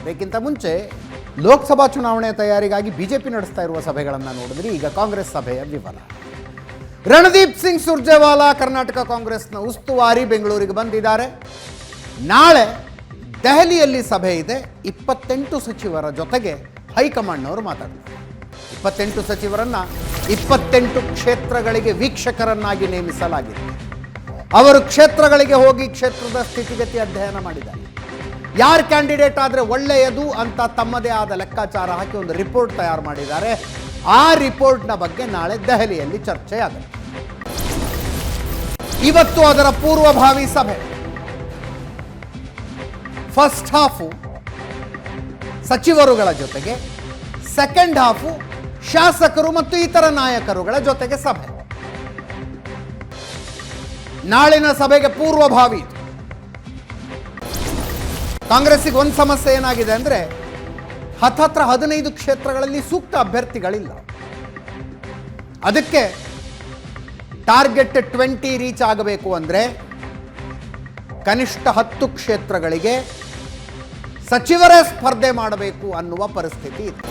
ಇದಕ್ಕಿಂತ ಮುಂಚೆ ಲೋಕಸಭಾ ಚುನಾವಣೆ ತಯಾರಿಗಾಗಿ ಬಿಜೆಪಿ ನಡೆಸ್ತಾ ಇರುವ ಸಭೆಗಳನ್ನು ನೋಡಿದ್ರೆ ಈಗ ಕಾಂಗ್ರೆಸ್ ಸಭೆಯ ವಿವರ. ರಣದೀಪ್ ಸಿಂಗ್ ಸುರ್ಜೇವಾಲಾ ಕರ್ನಾಟಕ ಕಾಂಗ್ರೆಸ್ನ ಉಸ್ತುವಾರಿ ಬೆಂಗಳೂರಿಗೆ ಬಂದಿದ್ದಾರೆ. ನಾಳೆ ದೆಹಲಿಯಲ್ಲಿ ಸಭೆ ಇದೆ. 28 ಸಚಿವರ ಜೊತೆಗೆ ಹೈಕಮಾಂಡ್ನವರು ಮಾತಾಡ್ತಾರೆ. 28 ಸಚಿವರನ್ನು 28 ಕ್ಷೇತ್ರಗಳಿಗೆ ವೀಕ್ಷಕರನ್ನಾಗಿ ನೇಮಿಸಲಾಗಿದೆ. ಅವರು ಕ್ಷೇತ್ರಗಳಿಗೆ ಹೋಗಿ ಕ್ಷೇತ್ರದ ಸ್ಥಿತಿಗತಿ ಅಧ್ಯಯನ ಮಾಡಿದ್ದಾರೆ. ಯಾರು ಕ್ಯಾಂಡಿಡೇಟ್ ಆದರೆ ಒಳ್ಳೆಯದು ಅಂತ ತಮ್ಮದೇ ಆದ ಲೆಕ್ಕಾಚಾರ ಹಾಕಿ ಒಂದು ರಿಪೋರ್ಟ್ ತಯಾರು ಮಾಡಿದ್ದಾರೆ. ಆ ರಿಪೋರ್ಟ್ನ ಬಗ್ಗೆ ನಾಳೆ ದೆಹಲಿಯಲ್ಲಿ ಚರ್ಚೆ ಆಗುತ್ತೆ. ಇವತ್ತು ಅದರ ಪೂರ್ವಭಾವಿ ಸಭೆ. ಫಸ್ಟ್ ಹಾಫು ಸಚಿವರುಗಳ ಜೊತೆಗೆ, ಸೆಕೆಂಡ್ ಹಾಫು ಶಾಸಕರು ಮತ್ತು ಇತರ ನಾಯಕರುಗಳ ಜೊತೆಗೆ ಸಭೆ. ನಾಳಿನ ಸಭೆಗೆ ಪೂರ್ವಭಾವಿ ಇದು. ಕಾಂಗ್ರೆಸ್ಸಿಗೆ ಒಂದು ಸಮಸ್ಯೆ ಏನಾಗಿದೆ ಅಂದರೆ ಹತ್ರ 15 ಕ್ಷೇತ್ರಗಳಲ್ಲಿ ಸೂಕ್ತ ಅಭ್ಯರ್ಥಿಗಳಿಲ್ಲ. ಅದಕ್ಕೆ ಟಾರ್ಗೆಟ್ 20 ರೀಚ್ ಆಗಬೇಕು ಅಂದರೆ ಕನಿಷ್ಠ 10 ಕ್ಷೇತ್ರಗಳಿಗೆ ಸಚಿವರೇ ಸ್ಪರ್ಧೆ ಮಾಡಬೇಕು ಅನ್ನುವ ಪರಿಸ್ಥಿತಿ ಇದೆ.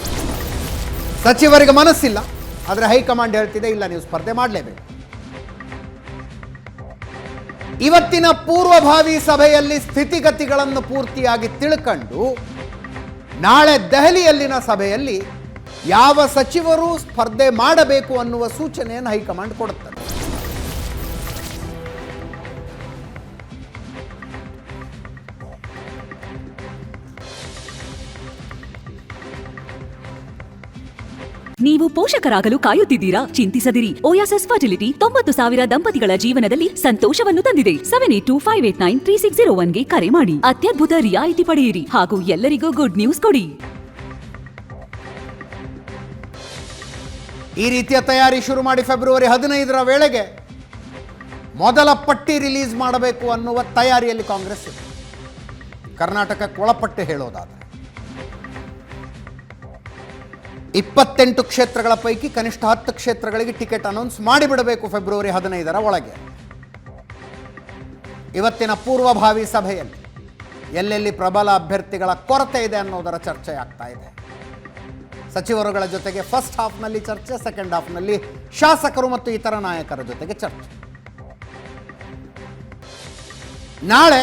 ಸಚಿವರಿಗೆ ಮನಸ್ಸಿಲ್ಲ, ಆದರೆ ಹೈಕಮಾಂಡ್ ಹೇಳ್ತಿದೆ ಇಲ್ಲ, ನೀವು ಸ್ಪರ್ಧೆ ಮಾಡಲೇಬೇಕು. ಇವತ್ತಿನ ಪೂರ್ವಭಾವಿ ಸಭೆಯಲ್ಲಿ ಸ್ಥಿತಿಗತಿಗಳನ್ನು ಪೂರ್ತಿಯಾಗಿ ತಿಳ್ಕೊಂಡು ನಾಳೆ ದೆಹಲಿಯಲ್ಲಿನ ಸಭೆಯಲ್ಲಿ ಯಾವ ಸಚಿವರು ಸ್ಪರ್ಧೆ ಮಾಡಬೇಕು ಅನ್ನುವ ಸೂಚನೆಯನ್ನು ಹೈಕಮಾಂಡ್ ಕೊಡುತ್ತದೆ. ನೀವು ಪೋಷಕರಾಗಲು ಕಾಯುತ್ತಿದ್ದೀರಾ? ಚಿಂತಿಸದಿರಿ. ಓಯಾಸಿಸ್ ಫರ್ಟಿಲಿಟಿ 90,000 ದಂಪತಿಗಳ ಜೀವನದಲ್ಲಿ ಸಂತೋಷವನ್ನು ತಂದಿದೆ. 7825893601ಗೆ ಕರೆ ಮಾಡಿ. ಅತ್ಯದ್ಭುತ ರಿಯಾಯಿತಿ ಪಡೆಯಿರಿ ಹಾಗೂ ಎಲ್ಲರಿಗೂ ಗುಡ್ ನ್ಯೂಸ್ ಕೊಡಿ. ಈ ರೀತಿಯ ತಯಾರಿ ಶುರು ಮಾಡಿ ಫೆಬ್ರವರಿ 15ರ ವೇಳೆಗೆ ಮೊದಲ ಪಟ್ಟಿ ರಿಲೀಸ್ ಮಾಡಬೇಕು ಅನ್ನುವ ತಯಾರಿಯಲ್ಲಿ ಕಾಂಗ್ರೆಸ್ ಇದೆ. ಕರ್ನಾಟಕಕ್ಕೆ ಒಳಪಟ್ಟು ಹೇಳೋದಾದರೆ 28 ಕ್ಷೇತ್ರಗಳ ಪೈಕಿ ಕನಿಷ್ಠ 10 ಕ್ಷೇತ್ರಗಳಿಗೆ ಟಿಕೆಟ್ ಅನೌನ್ಸ್ ಮಾಡಿಬಿಡಬೇಕು ಫೆಬ್ರವರಿ 15ರ ಒಳಗೆ. ಇವತ್ತಿನ ಪೂರ್ವಭಾವಿ ಸಭೆಯಲ್ಲಿ ಎಲ್ಲೆಲ್ಲಿ ಪ್ರಬಲ ಅಭ್ಯರ್ಥಿಗಳ ಕೊರತೆ ಇದೆ ಅನ್ನೋದರ ಚರ್ಚೆ ಆಗ್ತಾ ಇದೆ. ಸಚಿವರುಗಳ ಜೊತೆಗೆ ಫಸ್ಟ್ ಹಾಫ್ನಲ್ಲಿ ಚರ್ಚೆ, ಸೆಕೆಂಡ್ ಹಾಫ್ನಲ್ಲಿ ಶಾಸಕರು ಮತ್ತು ಇತರ ನಾಯಕರ ಜೊತೆಗೆ ಚರ್ಚೆ. ನಾಳೆ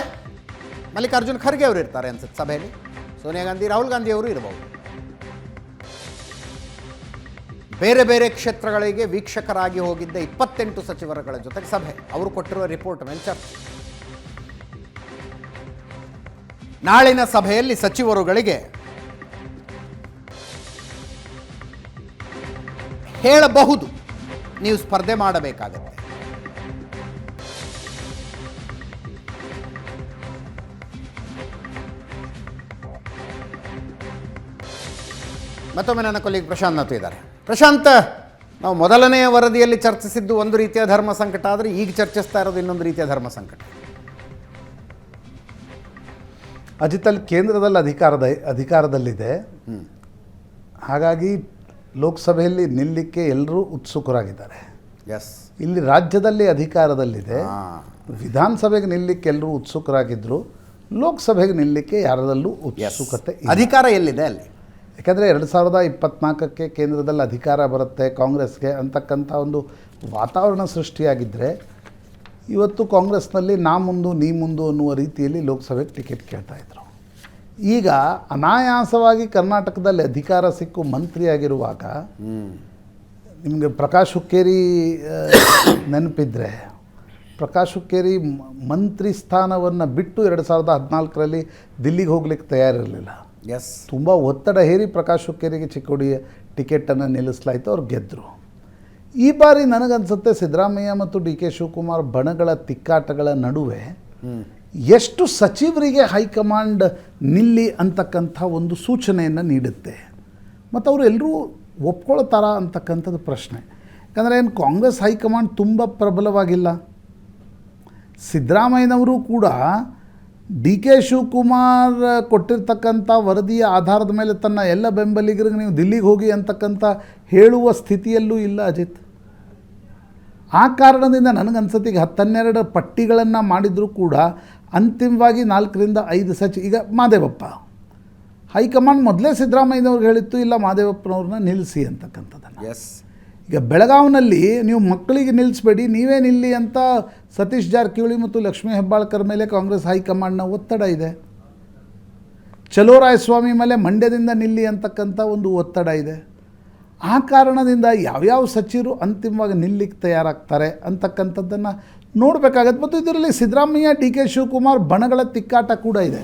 ಮಲ್ಲಿಕಾರ್ಜುನ್ ಖರ್ಗೆ ಅವರು ಇರ್ತಾರೆ ಅನ್ಸುತ್ತೆ ಸಭೆಯಲ್ಲಿ. ಸೋನಿಯಾ ಗಾಂಧಿ, ರಾಹುಲ್ ಗಾಂಧಿ ಅವರು ಇರಬಹುದು. ಬೇರೆ ಬೇರೆ ಕ್ಷೇತ್ರಗಳಿಗೆ ವೀಕ್ಷಕರಾಗಿ ಹೋಗಿದ್ದ 28 ಸಚಿವರುಗಳ ಜೊತೆಗೆ ಸಭೆ. ಅವರು ಕೊಟ್ಟಿರುವ ರಿಪೋರ್ಟ್ ಮೇಲೆ ಚರ್ಚೆ. ನಾಳಿನ ಸಭೆಯಲ್ಲಿ ಸಚಿವರುಗಳಿಗೆ ಹೇಳಬಹುದು ನೀವು ಸ್ಪರ್ಧೆ ಮಾಡಬೇಕಾಗತ್ತೆ. ಮತ್ತೊಮ್ಮೆ ನನ್ನ ಕೊಲ್ಲಿಗೆ ಪ್ರಶಾಂತ್ ನಾಥ್ ಇದ್ದಾರೆ. ಪ್ರಶಾಂತ್, ನಾವು ಮೊದಲನೆಯ ವರದಿಯಲ್ಲಿ ಚರ್ಚಿಸಿದ್ದು ಒಂದು ರೀತಿಯ ಧರ್ಮ ಸಂಕಟ, ಆದರೆ ಈಗ ಚರ್ಚಿಸ್ತಾ ಇರೋದು ಇನ್ನೊಂದು ರೀತಿಯ ಧರ್ಮ ಸಂಕಟ. ಅಜಿತ್, ಅಲ್ಲಿ ಕೇಂದ್ರದಲ್ಲಿ ಅಧಿಕಾರದಲ್ಲಿದೆ. ಹಾಗಾಗಿ ಲೋಕಸಭೆಯಲ್ಲಿ ನಿಲ್ಲಕ್ಕೆ ಎಲ್ಲರೂ ಉತ್ಸುಕರಾಗಿದ್ದಾರೆ. ಎಸ್, ಇಲ್ಲಿ ರಾಜ್ಯದಲ್ಲಿ ಅಧಿಕಾರದಲ್ಲಿದೆ. ವಿಧಾನಸಭೆಗೆ ನಿಲ್ಲಕ್ಕೆ ಎಲ್ಲರೂ ಉತ್ಸುಕರಾಗಿದ್ದರು. ಲೋಕಸಭೆಗೆ ನಿಲ್ಲಕ್ಕೆ ಯಾರದಲ್ಲೂ ಉತ್ಸುಕತೆ ಇಲ್ಲ. ಅಧಿಕಾರ ಎಲ್ಲಿದೆ ಅಲ್ಲಿ? ಯಾಕಂದರೆ 2024ಕ್ಕೆ ಕೇಂದ್ರದಲ್ಲಿ ಅಧಿಕಾರ ಬರುತ್ತೆ ಕಾಂಗ್ರೆಸ್ಗೆ ಅಂತಕ್ಕಂಥ ಒಂದು ವಾತಾವರಣ ಸೃಷ್ಟಿಯಾಗಿದ್ದರೆ ಇವತ್ತು ಕಾಂಗ್ರೆಸ್ನಲ್ಲಿ ನಾ ಮುಂದು ನೀ ಮುಂದು ಅನ್ನುವ ರೀತಿಯಲ್ಲಿ ಲೋಕಸಭೆಗೆ ಟಿಕೆಟ್ ಕೇಳ್ತಾಯಿದ್ರು. ಈಗ ಅನಾಯಾಸವಾಗಿ ಕರ್ನಾಟಕದಲ್ಲಿ ಅಧಿಕಾರ ಸಿಕ್ಕು ಮಂತ್ರಿಯಾಗಿರುವಾಗ ನಿಮಗೆ ಪ್ರಕಾಶ್ ಹುಕ್ಕೇರಿ ನೆನಪಿದ್ರೆ, ಪ್ರಕಾಶ್ ಹುಕ್ಕೇರಿ ಮಂತ್ರಿ ಸ್ಥಾನವನ್ನು ಬಿಟ್ಟು 2014ರಲ್ಲಿ ದಿಲ್ಲಿಗೆ ಹೋಗ್ಲಿಕ್ಕೆ ತಯಾರಿರಲಿಲ್ಲ. ಎಸ್, ತುಂಬ ಒತ್ತಡ ಹೇರಿ ಪ್ರಕಾಶ್ ಹುಕ್ಕೇರಿಗೆ ಚಿಕ್ಕೋಡಿಯ ಟಿಕೆಟನ್ನು ನಿಲ್ಲಿಸಲಾಯಿತು. ಅವ್ರು ಗೆದ್ದರು. ಈ ಬಾರಿ ನನಗನ್ಸುತ್ತೆ ಸಿದ್ದರಾಮಯ್ಯ ಮತ್ತು ಡಿ ಕೆ ಶಿವಕುಮಾರ್ ಬಣಗಳ ತಿಕ್ಕಾಟಗಳ ನಡುವೆ ಎಷ್ಟು ಸಚಿವರಿಗೆ ಹೈಕಮಾಂಡ್ ನಿಲ್ಲಿ ಅಂತಕ್ಕಂಥ ಒಂದು ಸೂಚನೆಯನ್ನು ನೀಡುತ್ತೆ ಮತ್ತು ಅವರು ಎಲ್ಲರೂ ಒಪ್ಕೊಳ್ತಾರ ಅಂತಕ್ಕಂಥದ್ದು ಪ್ರಶ್ನೆ. ಯಾಕಂದರೆ ಏನು ಕಾಂಗ್ರೆಸ್ ಹೈಕಮಾಂಡ್ ತುಂಬ ಪ್ರಬಲವಾಗಿಲ್ಲ. ಸಿದ್ದರಾಮಯ್ಯನವರು ಕೂಡ ಡಿ ಕೆ ಶಿವಕುಮಾರ್ ಕೊಟ್ಟಿರ್ತಕ್ಕಂಥ ವರದಿಯ ಆಧಾರದ ಮೇಲೆ ತನ್ನ ಎಲ್ಲ ಬೆಂಬಲಿಗರಿಗೆ ನೀವು ದಿಲ್ಲಿಗೆ ಹೋಗಿ ಅಂತಕ್ಕಂಥ ಹೇಳುವ ಸ್ಥಿತಿಯಲ್ಲೂ ಇಲ್ಲ ಅಜಿತ್. ಆ ಕಾರಣದಿಂದ ನನಗನ್ಸತ್ತಿಗೆ 10-12 ಪಟ್ಟಿಗಳನ್ನು ಮಾಡಿದರೂ ಕೂಡ ಅಂತಿಮವಾಗಿ 4 ರಿಂದ 5 ಈಗ ಮಾದೇವಪ್ಪ ಹೈಕಮಾಂಡ್ ಮೊದಲೇ ಸಿದ್ದರಾಮಯ್ಯನವ್ರಿಗೆ ಹೇಳಿತ್ತು ಇಲ್ಲ ಮಹದೇವಪ್ಪನವ್ರನ್ನ ನಿಲ್ಲಿಸಿ ಅಂತಕ್ಕಂಥದ್ದನ್ನು. ಎಸ್. ಈಗ ಬೆಳಗಾವಿನಲ್ಲಿ ನೀವು ಮಕ್ಕಳಿಗೆ ನಿಲ್ಲಿಸಬೇಡಿ, ನೀವೇ ನಿಲ್ಲಿ ಅಂತ ಸತೀಶ್ ಜಾರಕಿಹೊಳಿ ಮತ್ತು ಲಕ್ಷ್ಮೀ ಹೆಬ್ಬಾಳ್ಕರ್ ಮೇಲೆ ಕಾಂಗ್ರೆಸ್ ಹೈಕಮಾಂಡ್ನ ಒತ್ತಡ ಇದೆ. ಚಲೋರಾಯಸ್ವಾಮಿ ಮೇಲೆ ಮಂಡ್ಯದಿಂದ ನಿಲ್ಲಿ ಅಂತಕ್ಕಂಥ ಒಂದು ಒತ್ತಡ ಇದೆ. ಆ ಕಾರಣದಿಂದ ಯಾವ್ಯಾವ ಸಚಿವರು ಅಂತಿಮವಾಗಿ ನಿಲ್ಲಿಕ್ಕೆ ತಯಾರಾಗ್ತಾರೆ ಅಂತಕ್ಕಂಥದ್ದನ್ನು ನೋಡಬೇಕಾಗತ್ತೆ. ಮತ್ತು ಇದರಲ್ಲಿ ಸಿದ್ದರಾಮಯ್ಯ, ಡಿ ಕೆ ಶಿವಕುಮಾರ್ ಬಣಗಳ ತಿಕ್ಕಾಟ ಕೂಡ ಇದೆ.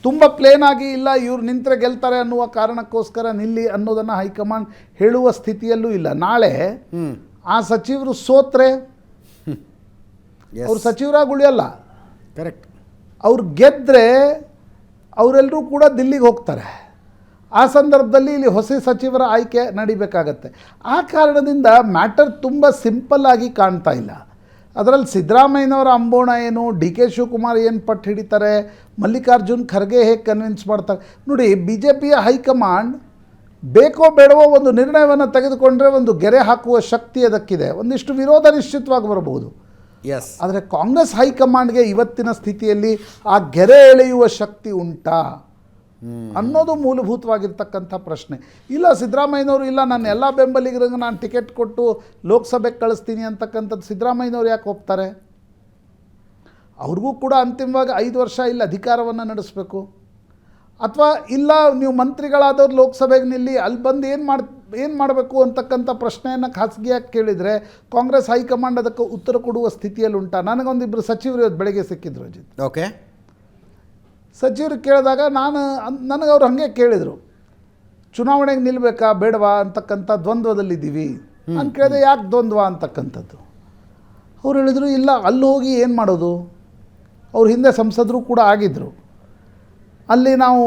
ತುಂಬ ಪ್ಲೇನ್ ಆಗಿ ಇಲ್ಲ ಇವ್ರು ನಿಂತರೆ ಗೆಲ್ತಾರೆ ಅನ್ನುವ ಕಾರಣಕ್ಕೋಸ್ಕರ ನಿಲ್ಲಿ ಅನ್ನೋದನ್ನು ಹೈಕಮಾಂಡ್ ಹೇಳುವ ಸ್ಥಿತಿಯಲ್ಲೂ ಇಲ್ಲ. ನಾಳೆ ಆ ಸಚಿವರು ಸೋತ್ರೆ ಅವ್ರು ಸಚಿವರಾಗಿ ಉಳಿಯಲ್ಲ. ಕರೆಕ್ಟ್. ಅವ್ರು ಗೆದ್ದರೆ ಅವರೆಲ್ಲರೂ ಕೂಡ ದಿಲ್ಲಿಗೆ ಹೋಗ್ತಾರೆ. ಆ ಸಂದರ್ಭದಲ್ಲಿ ಇಲ್ಲಿ ಹೊಸ ಸಚಿವರ ಆಯ್ಕೆ ನಡಿಬೇಕಾಗತ್ತೆ. ಆ ಕಾರಣದಿಂದ ಮ್ಯಾಟರ್ ತುಂಬ ಸಿಂಪಲ್ ಆಗಿ ಕಾಣ್ತಾ ಇಲ್ಲ. ಅದರಲ್ಲಿ ಸಿದ್ದರಾಮಯ್ಯನವರ ಅಂಬೋಣ ಏನು, ಡಿ ಕೆ ಶಿವಕುಮಾರ್ ಏನು ಪಟ್ಟು ಹಿಡಿತಾರೆ, ಮಲ್ಲಿಕಾರ್ಜುನ್ ಖರ್ಗೆ ಹೇಗೆ ಕನ್ವಿನ್ಸ್ ಮಾಡ್ತಾರೆ. ನೋಡಿ, ಬಿ ಜೆ ಪಿಯ ಹೈಕಮಾಂಡ್ ಬೇಕೋ ಬೇಡವೋ ಒಂದು ನಿರ್ಣಯವನ್ನು ತೆಗೆದುಕೊಂಡ್ರೆ ಒಂದು ಗೆರೆ ಹಾಕುವ ಶಕ್ತಿ ಅದಕ್ಕಿದೆ. ಒಂದಿಷ್ಟು ವಿರೋಧ ನಿಶ್ಚಿತವಾಗಿ ಬರಬಹುದು. ಎಸ್. ಆದರೆ ಕಾಂಗ್ರೆಸ್ ಹೈಕಮಾಂಡ್ಗೆ ಇವತ್ತಿನ ಸ್ಥಿತಿಯಲ್ಲಿ ಆ ಗೆರೆ ಎಳೆಯುವ ಶಕ್ತಿ ಉಂಟಾ ಅನ್ನೋದು ಮೂಲಭೂತವಾಗಿರ್ತಕ್ಕಂಥ ಪ್ರಶ್ನೆ. ಇಲ್ಲ ಸಿದ್ದರಾಮಯ್ಯನವರು ಇಲ್ಲ ನನ್ನ ಎಲ್ಲ ಬೆಂಬಲಿಗರಿಗೆ ನಾನು ಟಿಕೆಟ್ ಕೊಟ್ಟು ಲೋಕಸಭೆಗೆ ಕಳಿಸ್ತೀನಿ ಅಂತಕ್ಕಂಥದ್ದು ಸಿದ್ದರಾಮಯ್ಯನವ್ರು ಯಾಕೆ ಹೋಗ್ತಾರೆ? ಅವ್ರಿಗೂ ಕೂಡ ಅಂತಿಮವಾಗಿ 5 ವರ್ಷ ಇಲ್ಲಿ ಅಧಿಕಾರವನ್ನು ನಡೆಸಬೇಕು. ಅಥವಾ ಇಲ್ಲ ನೀವು ಮಂತ್ರಿಗಳಾದವ್ರು ಲೋಕಸಭೆಗೆ ನಿಲ್ಲಿ, ಅಲ್ಲಿ ಬಂದು ಏನು ಮಾಡಬೇಕು ಅಂತಕ್ಕಂಥ ಪ್ರಶ್ನೆಯನ್ನು ಖಾಸಗಿಯಾಗಿ ಕೇಳಿದರೆ ಕಾಂಗ್ರೆಸ್ ಹೈಕಮಾಂಡ್ ಅದಕ್ಕೆ ಉತ್ತರ ಕೊಡುವ ಸ್ಥಿತಿಯಲ್ಲಿ ಉಂಟಾ? ನನಗೊಂದಿಬ್ಬರು ಸಚಿವರು ಇವತ್ತು ಬೆಳಗ್ಗೆ ಸಿಕ್ಕಿದ್ರು ಅಜಿತ್. ಓಕೆ. ಸಚಿವರು ಕೇಳಿದಾಗ ನನಗೆ ಅವ್ರು ಹಾಗೆ ಕೇಳಿದರು, ಚುನಾವಣೆಗೆ ನಿಲ್ಲಬೇಕಾ ಬೇಡವಾ ಅಂತಕ್ಕಂಥ ದ್ವಂದ್ವದಲ್ಲಿದ್ದೀವಿ. ನಾನು ಕೇಳಿದೆ ಯಾಕೆ ದ್ವಂದ್ವ ಅಂತಕ್ಕಂಥದ್ದು. ಅವ್ರು ಹೇಳಿದರು ಇಲ್ಲ ಅಲ್ಲಿ ಹೋಗಿ ಏನು ಮಾಡೋದು, ಅವ್ರು ಹಿಂದೆ ಸಂಸದರು ಕೂಡ ಆಗಿದ್ದರು. ಅಲ್ಲಿ ನಾವು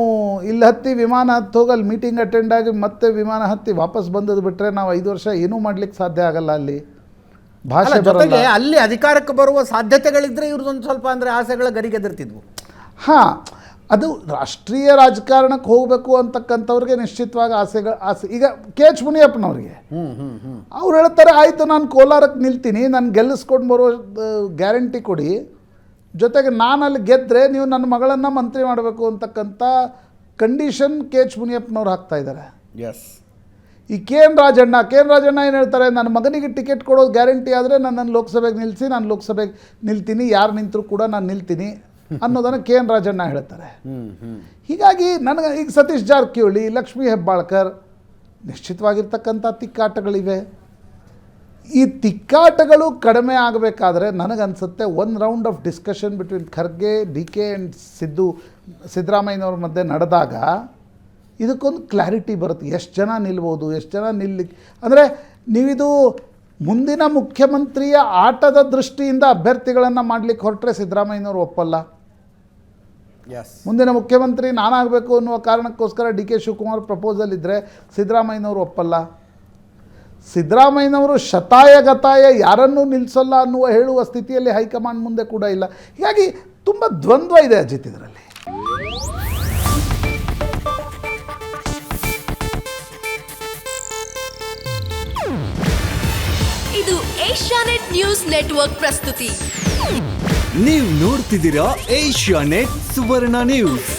ಇಲ್ಲಿ ಹತ್ತಿ ವಿಮಾನ ಹತ್ತಿ ಹೋಗಿ ಅಲ್ಲಿ ಮೀಟಿಂಗ್ ಅಟೆಂಡ್ ಆಗಿ ಮತ್ತೆ ವಿಮಾನ ಹತ್ತಿ ವಾಪಸ್ ಬಂದದ್ದು ಬಿಟ್ಟರೆ ನಾವು 5 ವರ್ಷ ಏನೂ ಮಾಡಲಿಕ್ಕೆ ಸಾಧ್ಯ ಆಗಲ್ಲ. ಅಲ್ಲಿ ಭಾಷೆ ಜೊತೆಗೆ ಅಲ್ಲಿ ಅಧಿಕಾರಕ್ಕೆ ಬರುವ ಸಾಧ್ಯತೆಗಳಿದ್ದರೆ ಇವ್ರದ್ದೊಂದು ಸ್ವಲ್ಪ ಅಂದರೆ ಆಸೆಗಳ ಗರಿಗೆದರ್ತಿದ್ವು. ಹಾಂ, ಅದು ರಾಷ್ಟ್ರೀಯ ರಾಜಕಾರಣಕ್ಕೆ ಹೋಗಬೇಕು ಅಂತಕ್ಕಂಥವ್ರಿಗೆ ನಿಶ್ಚಿತವಾಗಿ ಆಸೆ. ಈಗ ಕೆ ಎಚ್ ಮುನಿಯಪ್ಪನವ್ರಿಗೆ ಅವ್ರು ಹೇಳ್ತಾರೆ ಆಯಿತು ನಾನು ಕೋಲಾರಕ್ಕೆ ನಿಲ್ತೀನಿ, ನಾನು ಗೆಲ್ಲಿಸ್ಕೊಂಡು ಬರೋ ಗ್ಯಾರಂಟಿ ಕೊಡಿ, ಜೊತೆಗೆ ನಾನು ಅಲ್ಲಿ ಗೆದ್ದರೆ ನೀವು ನನ್ನ ಮಗಳನ್ನು ಮಂತ್ರಿ ಮಾಡಬೇಕು ಅಂತಕ್ಕಂಥ ಕಂಡೀಷನ್ ಕೆ ಎಚ್ ಮುನಿಯಪ್ಪನವ್ರು ಹಾಕ್ತಾ ಇದ್ದಾರೆ. ಎಸ್. ಈ ಕೆ ಎನ್ ರಾಜಣ್ಣ ಏನು ಹೇಳ್ತಾರೆ, ನನ್ನ ಮಗನಿಗೆ ಟಿಕೆಟ್ ಕೊಡೋದು ಗ್ಯಾರಂಟಿ ಆದರೆ ನನ್ನನ್ನು ಲೋಕಸಭೆಗೆ ನಿಲ್ಲಿಸಿ, ನಾನು ಲೋಕಸಭೆಗೆ ನಿಲ್ತೀನಿ, ಯಾರು ನಿಂತರೂ ಕೂಡ ನಾನು ನಿಲ್ತೀನಿ ಅನ್ನೋದನ್ನು ಕೆ ಎನ್ ರಾಜಣ್ಣ ಹೇಳ್ತಾರೆ. ಹೀಗಾಗಿ ನನಗೆ ಈಗ ಸತೀಶ್ ಜಾರಕಿಹೊಳಿ, ಲಕ್ಷ್ಮೀ ಹೆಬ್ಬಾಳ್ಕರ್ ನಿಶ್ಚಿತವಾಗಿರ್ತಕ್ಕಂಥ ತಿಕ್ಕಾಟಗಳಿವೆ. ಈ ತಿಕ್ಕಾಟಗಳು ಕಡಿಮೆ ಆಗಬೇಕಾದ್ರೆ ನನಗನ್ಸುತ್ತೆ ಒಂದು round of discussion between Kharge, D K and ಸಿದ್ದರಾಮಯ್ಯನವ್ರ ಮಧ್ಯೆ ನಡೆದಾಗ ಇದಕ್ಕೊಂದು ಕ್ಲಾರಿಟಿ ಬರುತ್ತೆ. ಎಷ್ಟು ಜನ ನಿಲ್ಬೋದು, ಎಷ್ಟು ಜನ ಅಂದರೆ ನೀವಿದು ಮುಂದಿನ ಮುಖ್ಯಮಂತ್ರಿಯ ಆಟದ ದೃಷ್ಟಿಯಿಂದ ಅಭ್ಯರ್ಥಿಗಳನ್ನು ಮಾಡಲಿಕ್ಕೆ ಹೊರಟ್ರೆ ಸಿದ್ದರಾಮಯ್ಯನವರು ಒಪ್ಪಲ್ಲ. ಮುಂದಿನ ಮುಖ್ಯಮಂತ್ರಿ ನಾನಾಗಬೇಕು ಅನ್ನುವ ಕಾರಣಕ್ಕೋಸ್ಕರ ಡಿ ಕೆ ಶಿವಕುಮಾರ್ ಪ್ರಪೋಸಲ್ ಇದ್ದರೆ ಸಿದ್ದರಾಮಯ್ಯನವರು ಒಪ್ಪಲ್ಲ. ಸಿದ್ದರಾಮಯ್ಯನವರು ಶತಾಯಗತಾಯ ಯಾರನ್ನೂ ನಿಲ್ಲಿಸಲ್ಲ ಅನ್ನುವ ಹೇಳುವ ಸ್ಥಿತಿಯಲ್ಲಿ ಹೈಕಮಾಂಡ್ ಮುಂದೆ ಕೂಡ ಇಲ್ಲ. ಹೀಗಾಗಿ ತುಂಬ ದ್ವಂದ್ವ ಇದೆ ಅಜಿತ್ ಇದರಲ್ಲಿ. ಇದು ಏಷ್ಯಾನೆಟ್ ನ್ಯೂಸ್ ನೆಟ್ವರ್ಕ್ ಪ್ರಸ್ತುತಿ. ನೀವು ನೋಡ್ತಿದ್ದೀರಾ ಏಷ್ಯಾನೆಟ್ ಸುವರ್ಣ ನ್ಯೂಸ್.